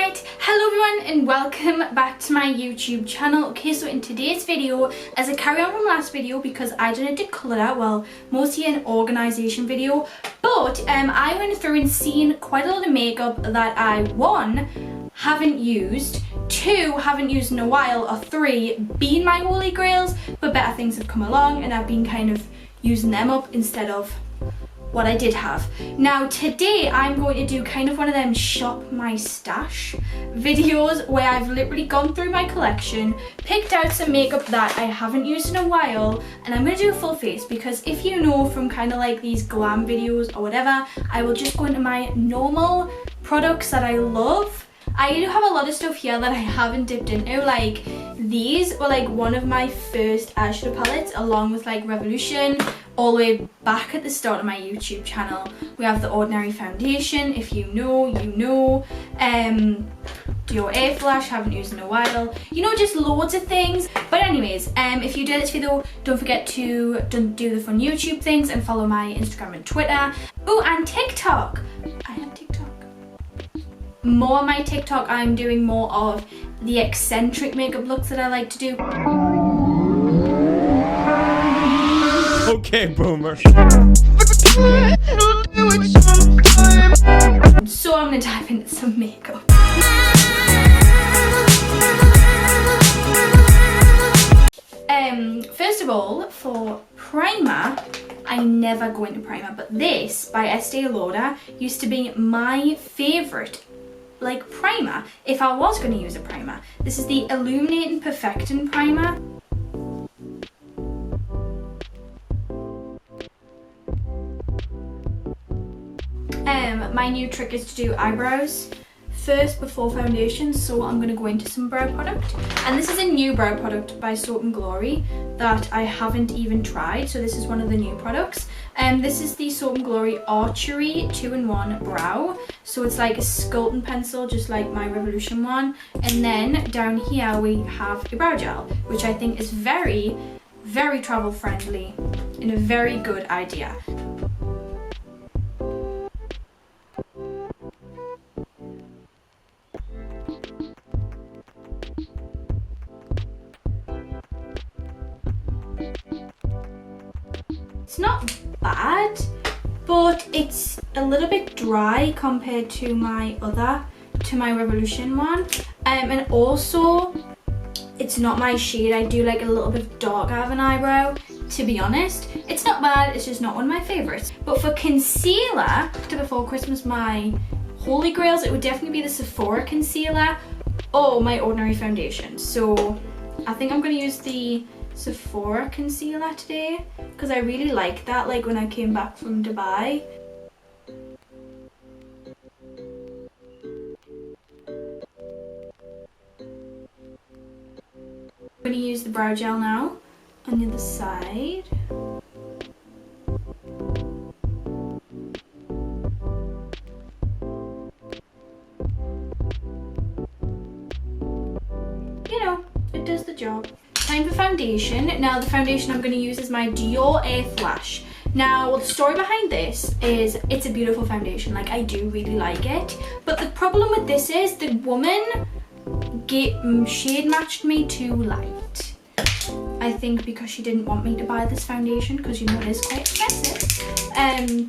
Right, hello everyone and welcome back to my YouTube channel. Okay, so in today's video, as a carry on from last video, because I did a declutter, well, mostly an organisation video, but I went through and seen quite a lot of makeup that I, one, haven't used, two, haven't used in a while, or three, been my holy grails, but better things have come along and I've been kind of using them up instead of what I did have. Now today I'm going to do kind of one of them shop my stash videos where I've literally gone through my collection, picked out some makeup that I haven't used in a while, and I'm going to do a full face because if you know from kind of like these glam videos or whatever, I will just go into my normal products that I love. I do have a lot of stuff here that I haven't dipped into, like these were like one of my first eyeshadow palettes enjoyy with like Revolution all the way back at the start of my YouTube channel. We have the Ordinary foundation, if you know, you know. Duo Air Flash, haven't used in a while. You know, just loads of things. But anyways, if you did this video, don't forget to do the fun YouTube things and follow my Instagram and Twitter. Oh, and TikTok. I have TikTok. More on my TikTok, I'm doing more of the eccentric makeup looks that I like to do. Okay, boomer. So I'm gonna dive into some makeup. First of all, for primer, I never go into primer, but this by Estee Lauder used to be my favourite like primer if I was going to use a primer. This is the Illuminating Perfecting Primer. My new trick is to do eyebrows first before foundation, so I'm going to go into some brow product, and this is a new brow product by Soap and Glory that I haven't even tried, so this is one of the new products. This is the Soap and Glory Archery 2-in-1 brow, so it's like a sculpting pencil just like my Revolution one, and then down here we have a brow gel, which I think is very travel friendly and a very good idea. It's not bad, but it's a little bit dry compared to my Revolution one. And also, it's not my shade. I do like a little bit darker of an eyebrow, to be honest. It's not bad, it's just not one of my favorites. But for concealer, before Christmas, my holy grails, it would definitely be the Sephora concealer or my Ordinary foundation. So I think I'm gonna use the Sephora concealer today because I really like that, like when I came back from Dubai. I'm going to use the brow gel now on the other side. You know, it does the job. Time for foundation. Now the foundation I'm going to use is my Duo Air Flash. Now the story behind this is it's a beautiful foundation, like I do really like it, but the problem with this is the woman shade matched me too light. I think because she didn't want me to buy this foundation because you know it is quite expensive,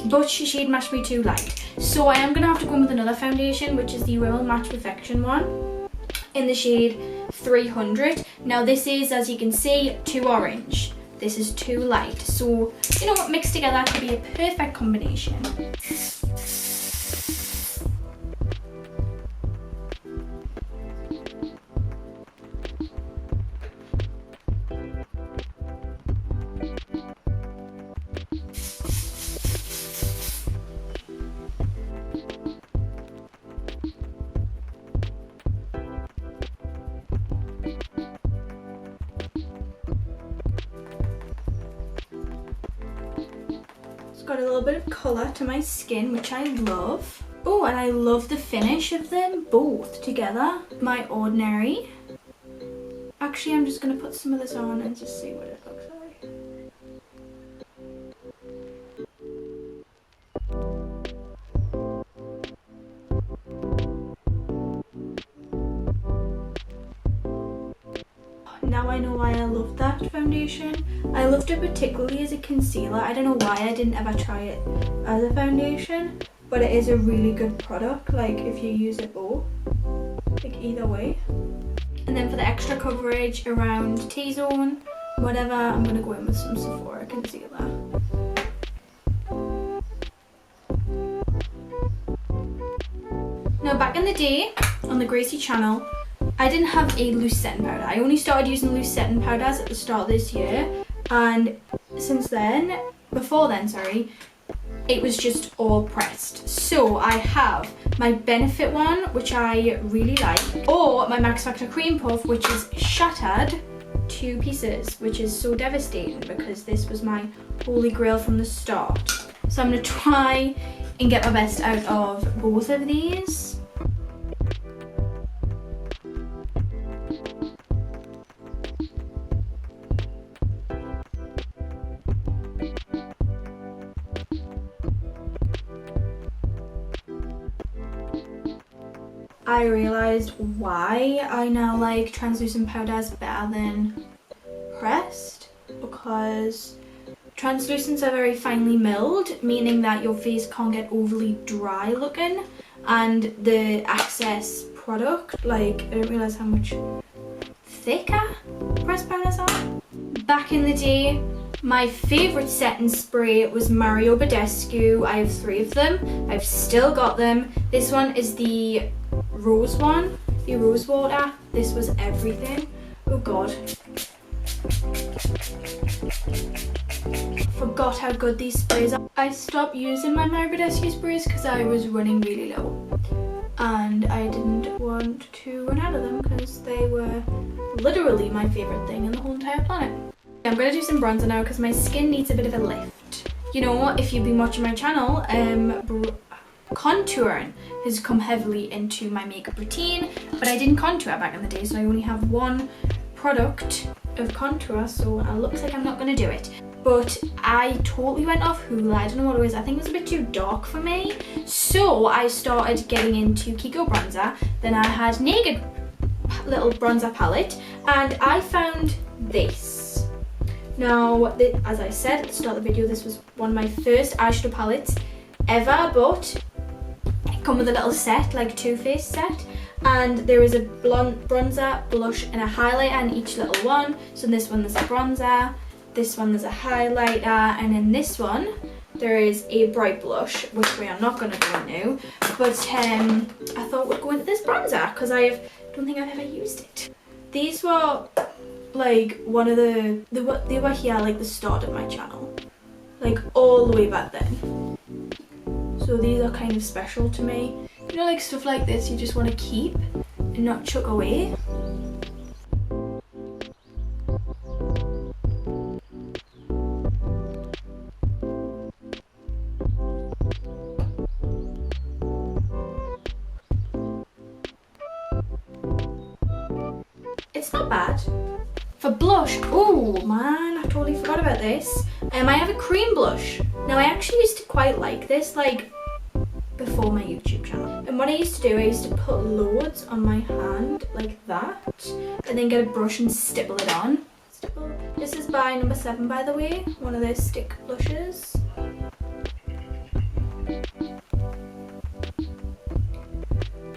but she shade matched me too light. So I am going to have to go in with another foundation, which is the Rimmel Match Perfection one in the shade 300. Now this is, as you can see, too orange. This is too light. So, you know what, mixed together could be a perfect combination. Got a little bit of colour to my skin, which I love. Oh, and I love the finish of them both together. My Ordinary. Actually, I'm just going to put some of this on and just see what it looks like. now I know why I loved that foundation. I loved it particularly as a concealer. I don't know why I didn't ever try it as a foundation, but it is a really good product, like if you use it both, like either way. And then for the extra coverage around T-zone, whatever, I'm going to go in with some Sephora concealer. Now back in the day on the Gracie channel, I didn't have a loose setting powder. I only started using loose setting powders at the start of this year, and before then, it was just all pressed. So I have my Benefit one, which I really like, or my Max Factor Cream Puff, which is shattered 2 pieces, which is so devastating because this was my holy grail from the start. So I'm gonna try and get my best out of both of these. I realised why I now like translucent powders better than pressed, because translucents are very finely milled, meaning that your face can't get overly dry looking, and the Access product, like, I didn't realise how much thicker pressed powders are. Back in the day, my favourite setting spray was Mario Badescu. I have 3 of them. I've still got them. This one is the rose one, the rose water. This was everything. Oh god. Forgot how good these sprays are. I stopped using my Mario Badescu sprays because I was running really low. And I didn't want to run out of them because they were literally my favourite thing in the whole entire planet. I'm going to do some bronzer now because my skin needs a bit of a lift. You know, if you've been watching my channel, contouring has come heavily into my makeup routine, but I didn't contour back in the day, so I only have one product of contour, so it looks like I'm not going to do it. But I totally went off Hoola. I don't know what it was. I think it was a bit too dark for me, so I started getting into Kiko bronzer. Then I had Naked little bronzer palette, and I found this. Now, as I said at the start of the video, this was one of my first eyeshadow palettes ever, but it come with a little set, like Too Faced set, and there is a bronzer, blush and a highlighter in each little one. So in this one there's a bronzer, this one there's a highlighter, and in this one there is a bright blush, which we are not going to go into, but I thought we'd go into this bronzer because I don't think I've ever used it. These were like one of they were here like the start of my channel, like all the way back then. So these are kind of special to me. You know, like stuff like this you just want to keep and not chuck away. It's not bad. For blush, oh man, I totally forgot about this. I have a cream blush. Now I actually used to quite like this, like before my YouTube channel. And what I used to do, I used to put loads on my hand like that, and then get a brush and stipple it on. This is by number 7, by the way, one of their stick blushes.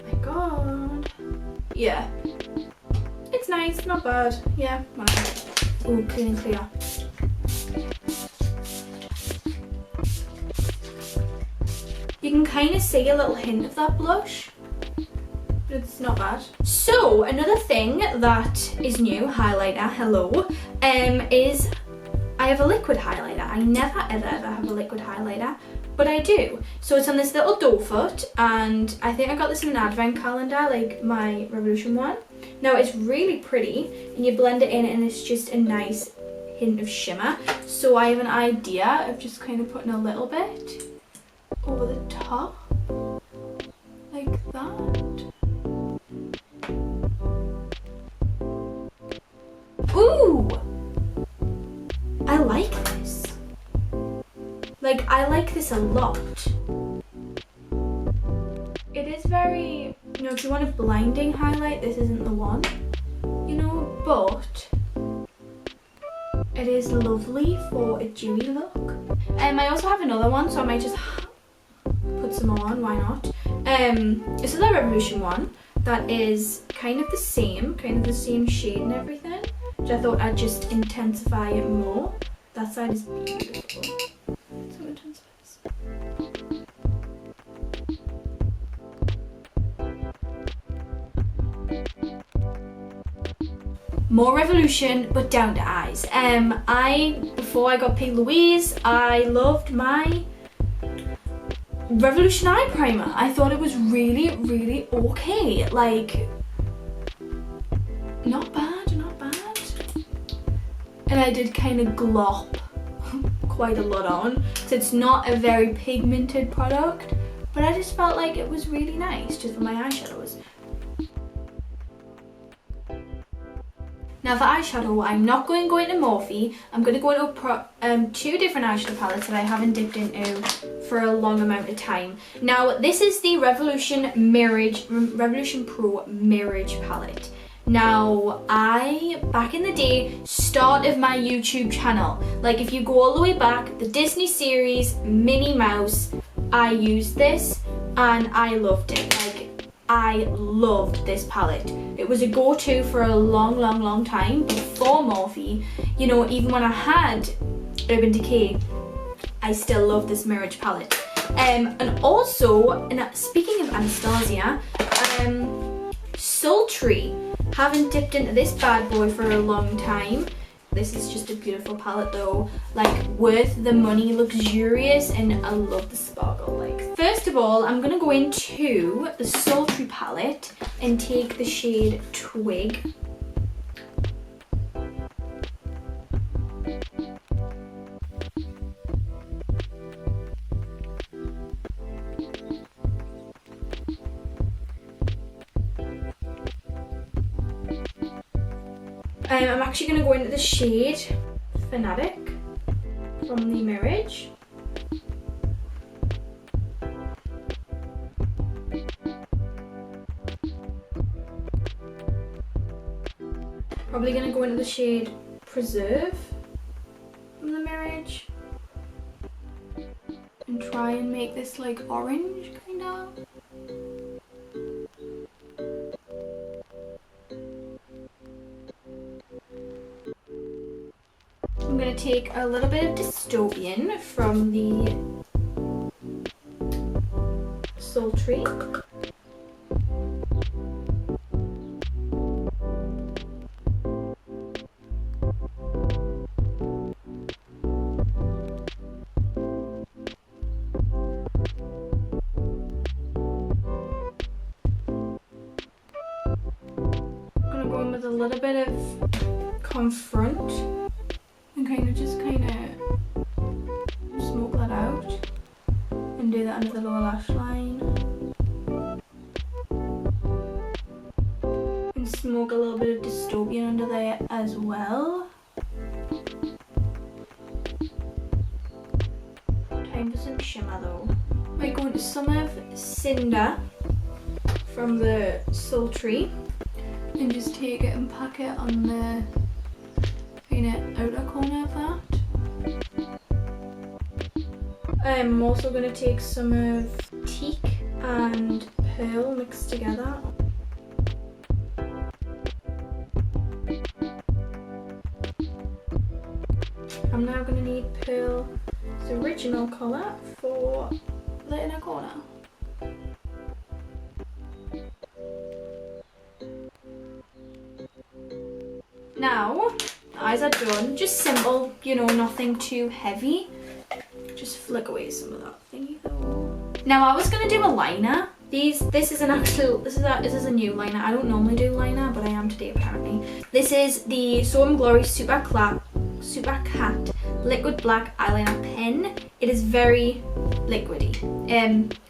My god. Yeah. It's nice, not bad. Yeah, whatever. Ooh, clean and clear. You can kind of see a little hint of that blush, but it's not bad. So another thing that is new, highlighter, hello, is I have a liquid highlighter. I never ever have a liquid highlighter, but I do. So it's on this little doe foot, and I think I got this in an advent calendar, like my Revolution one. Now it's really pretty, and you blend it in and it's just a nice hint of shimmer. So I have an idea of just kind of putting a little bit over the top, like that. Ooh! I like this. Like, I like this a lot. It is very, you know, if you want a blinding highlight, this isn't the one, you know, but It is lovely for a dewy look. I also have another one, so I might just put some more on, why not? This is the Revolution one that is kind of the same shade and everything, which I thought I'd just intensify it more. That side is beautiful. So intensify this. More Revolution, but down to eyes. Before I got P. Louise, I loved my Revolution eye primer. I thought it was really, really okay. Like, not bad. And I did kind of glop quite a lot on. So it's not a very pigmented product, but I just felt like it was really nice just for my eyeshadows. Now for eyeshadow, I'm not going to go into Morphe. I'm going to go into two different eyeshadow palettes that I haven't dipped into for a long amount of time. Now this is the Revolution Pro Mirage palette. Now back in the day, start of my YouTube channel, like if you go all the way back, the Disney series, Minnie Mouse, I used this and I loved it. Like, I loved this palette. It was a go-to for a long time before Morphe. You know, even when I had Urban Decay, I still love this Mirage palette. And also, speaking of Anastasia, Sultry. Haven't dipped into this bad boy for a long time. This is just a beautiful palette though, like worth the money, luxurious, and I love the sparkle. Like, first of all, I'm gonna go into the Sultry palette and take the shade Twig. I'm actually going to go into the shade Fanatic from the Mirage. Probably going to go into the shade Preserve from the Mirage and try and make this like orange kind of. I'm going to take a little bit of Dystopian from the Sultry. I'm going to go in with a little bit of Confront. And kind of smoke that out and do that under the lower lash line and smoke a little bit of Dystopian under there as well. Time for some shimmer though. We're going to some of Cinder from the Sultry and just take it and pack it on the outer corner of that. I'm also going to take some of Teak and Pearl mixed together. I'm now going to need Pearl's original colour for the inner corner. Now, eyes are done, just simple, you know, nothing too heavy. Just flick away some of that thingy though. Now I was gonna do a liner. This is a new liner. I don't normally do liner, but I am today apparently. This is the So Glory Super Cat Liquid Black Eyeliner Pen. It is very liquidy,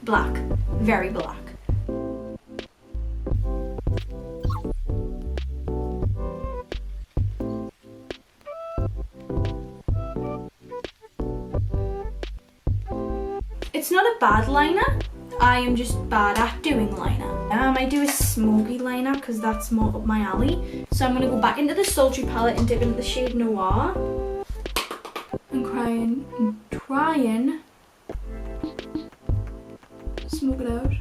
black, very black. It's not a bad liner, I am just bad at doing liner. I might do a smoky liner because that's more up my alley. So I'm going to go back into the Sultry palette and dip into the shade Noir. and crying and trying to smoke it out.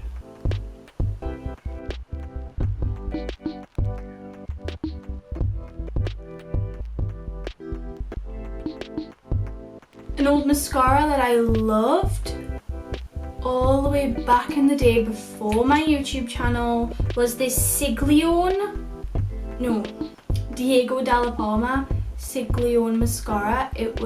An old mascara that I loved all the way back in the day before my YouTube channel was this Diego Della Palma Siglione mascara. It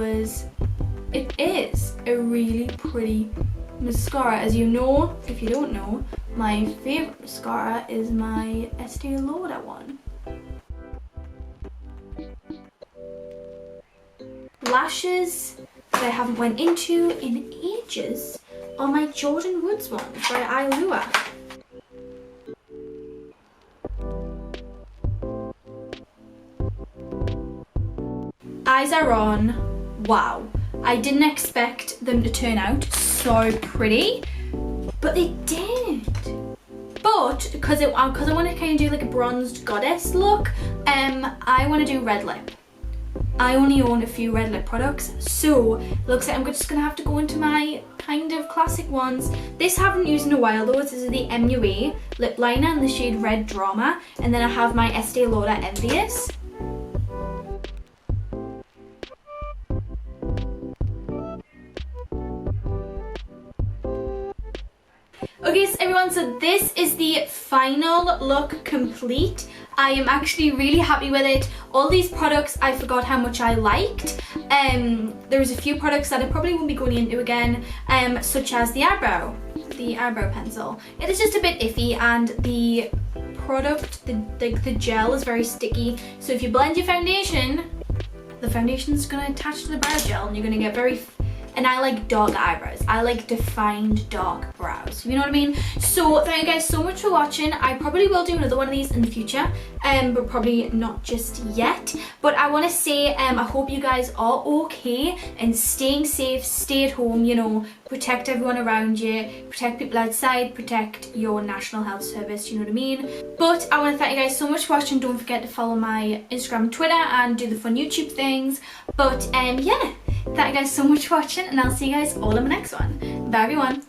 is a really pretty mascara. As you know, if you don't know, my favourite mascara is my Estee Lauder one. Lashes that I haven't went into in ages are my Jordan Woods ones by Ilua. Eyes are on. Wow. I didn't expect them to turn out so pretty, but they did. But because I want to kind of do like a bronzed goddess look, I want to do red lip. I only own a few red lip products, so it looks like I'm just going to have to go into my kind of classic ones. This I haven't used in a while though. This is the MUA lip liner in the shade Red Drama, and then I have my Estee Lauder Envious. Okay, so everyone, so this is the final look complete. I am actually really happy with it. All these products, I forgot how much I liked. There was a few products that I probably won't be going into again, such as the eyebrow pencil. It is just a bit iffy, and the product, the gel is very sticky. So if you blend your foundation, the foundation's gonna attach to the brow gel, and you're gonna get very. And I like dark eyebrows. I like defined dark brows. You know what I mean? So thank you guys so much for watching. I probably will do another one of these in the future, but probably not just yet. But I want to say I hope you guys are okay and staying safe. Stay at home, you know, protect everyone around you, protect people outside, protect your National Health Service, you know what I mean? But I want to thank you guys so much for watching. Don't forget to follow my Instagram and Twitter and do the fun YouTube things. But yeah. Thank you guys so much for watching, and I'll see you guys all in the next one. Bye everyone.